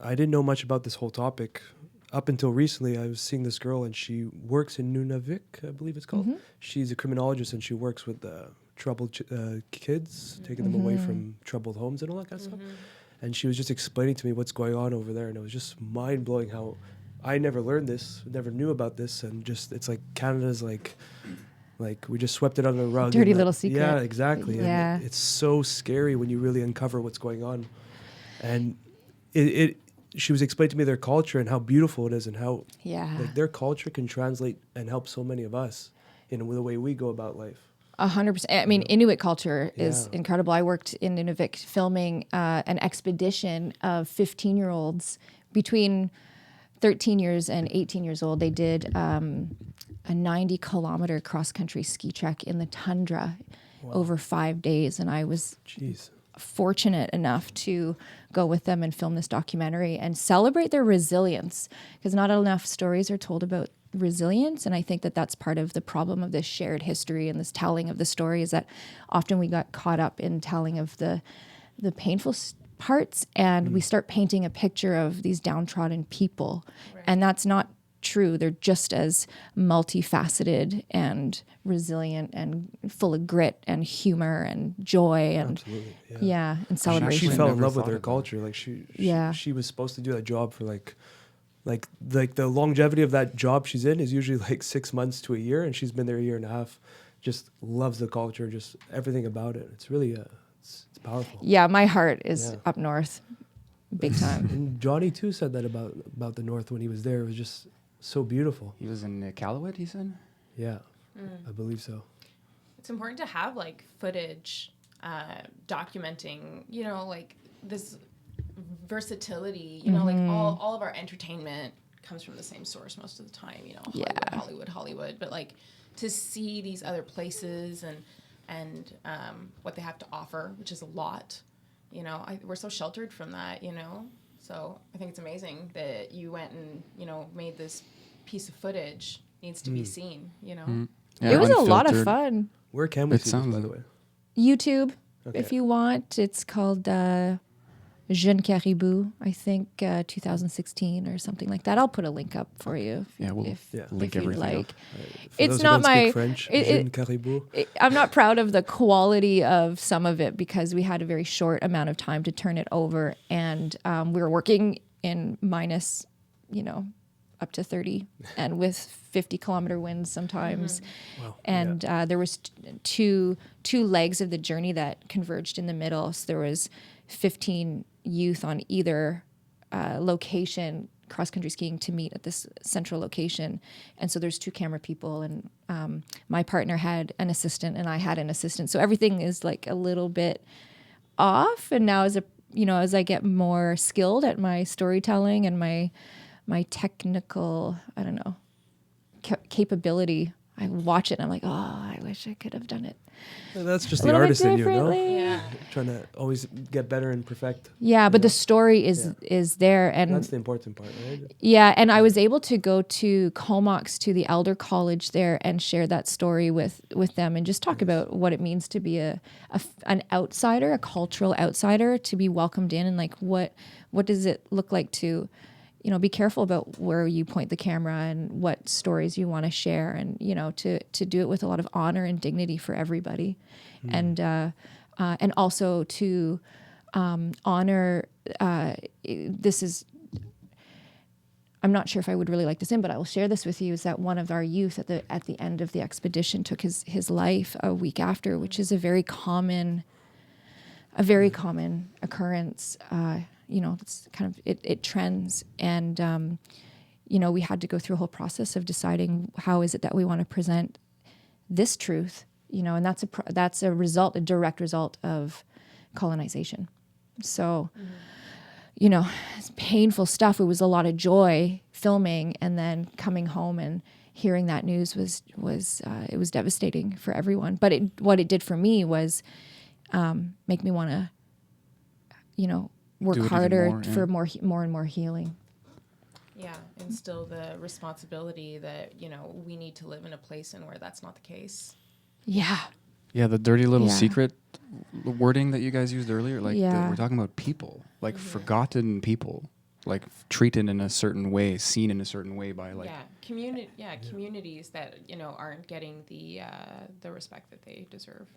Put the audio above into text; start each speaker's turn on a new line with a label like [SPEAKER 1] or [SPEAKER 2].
[SPEAKER 1] I didn't know much about this whole topic. Up until recently, I was seeing this girl, and she works in Nunavik, I believe it's called. She's a criminologist, and she works with troubled kids, taking them away from troubled homes and all that kind of stuff. And she was just explaining to me what's going on over there, and it was just mind-blowing how I never learned this, never knew about this, and just it's like Canada's like we just swept it under the rug.
[SPEAKER 2] Dirty little secret.
[SPEAKER 1] Yeah, exactly.
[SPEAKER 2] Yeah.
[SPEAKER 1] And it's so scary when you really uncover what's going on. And she was explaining to me their culture and how beautiful it is, and how like their culture can translate and help so many of us in the way we go about life.
[SPEAKER 2] 100%. I mean, Inuit culture is incredible. I worked in Nunavik filming an expedition of 15-year-olds between 13 years and 18 years old. They did a 90-kilometer cross-country ski trek in the tundra over 5 days, and I was fortunate enough to go with them and film this documentary and celebrate their resilience, because not enough stories are told about resilience. And I think that that's part of the problem of this shared history and this telling of the story, is that often we got caught up in telling of the painful parts, and we start painting a picture of these downtrodden people. And that's not true. They're just as multifaceted and resilient and full of grit and humor and joy and and celebration.
[SPEAKER 1] She fell in love with her culture. Like she was supposed to do that job for like the longevity of that job she's in is usually like 6 months to a year, and she's been there a year and a half. Just loves the culture, just everything about it. It's really it's powerful.
[SPEAKER 2] Yeah, my heart is up north, big time.
[SPEAKER 1] And Johnny too said that about the north when he was there. It was just so beautiful.
[SPEAKER 3] He was in Iqaluit, he said?
[SPEAKER 1] Yeah, I believe so.
[SPEAKER 4] It's important to have like footage documenting, you know, like this versatility, you know, like all of our entertainment comes from the same source most of the time, you know, Hollywood, but like to see these other places and what they have to offer, which is a lot, you know, we're so sheltered from that, you know. So I think it's amazing that you went and, you know, made this piece of footage. Needs to be seen, you know.
[SPEAKER 2] Yeah, it was a lot of fun.
[SPEAKER 1] Where can we see this, by the way?
[SPEAKER 2] YouTube, if you want. It's called Jeune Caribou, I think 2016 or something like that. I'll put a link up for you if
[SPEAKER 3] link
[SPEAKER 2] you'd
[SPEAKER 3] everything
[SPEAKER 2] like.
[SPEAKER 3] up.
[SPEAKER 2] It's not my
[SPEAKER 1] French. Jeune Caribou.
[SPEAKER 2] I'm not proud of the quality of some of it because we had a very short amount of time to turn it over, and we were working in minus, you know, up to 30 and with 50-kilometer winds sometimes.
[SPEAKER 1] Wow.
[SPEAKER 2] And there was two legs of the journey that converged in the middle. So there was 15 youth on either location cross-country skiing to meet at this central location. And so there's 2 camera people, and my partner had an assistant and I had an assistant. So everything is like a little bit off. And now as I get more skilled at my storytelling and my technical, I don't know, capability, I watch it and I'm like, oh, I wish I could have done it.
[SPEAKER 1] Well, that's just the artist in you, no?
[SPEAKER 4] Yeah.
[SPEAKER 1] Trying to always get better and perfect.
[SPEAKER 2] Yeah, but the story is there, and
[SPEAKER 1] that's the important part, right?
[SPEAKER 2] Yeah, and I was able to go to Comox, to the Elder College there, and share that story with them, and just talk about what it means to be an outsider, a cultural outsider, to be welcomed in, and like what does it look like to, you know, be careful about where you point the camera and what stories you want to share, and, you know, to do it with a lot of honor and dignity for everybody. And also to honor, this is, I'm not sure if I would really like this in, but I will share this with you, is that one of our youth at the end of the expedition took his life a week after, which is a very common occurrence. You know, it's kind of, it trends. And, you know, we had to go through a whole process of deciding how is it that we want to present this truth, you know, and that's a direct result of colonization. So, you know, it's painful stuff. It was a lot of joy filming, and then coming home and hearing that news was it was devastating for everyone. But what it did for me was make me want to, you know, work harder for more and more healing.
[SPEAKER 4] Yeah, instill the responsibility that, you know, we need to live in a place where that's not the case.
[SPEAKER 2] Yeah.
[SPEAKER 3] Yeah, the dirty little secret wording that you guys used earlier, like we're talking about people, like forgotten people. like treated in a certain way, seen in a certain way by like
[SPEAKER 4] communities that aren't getting the respect that they deserve.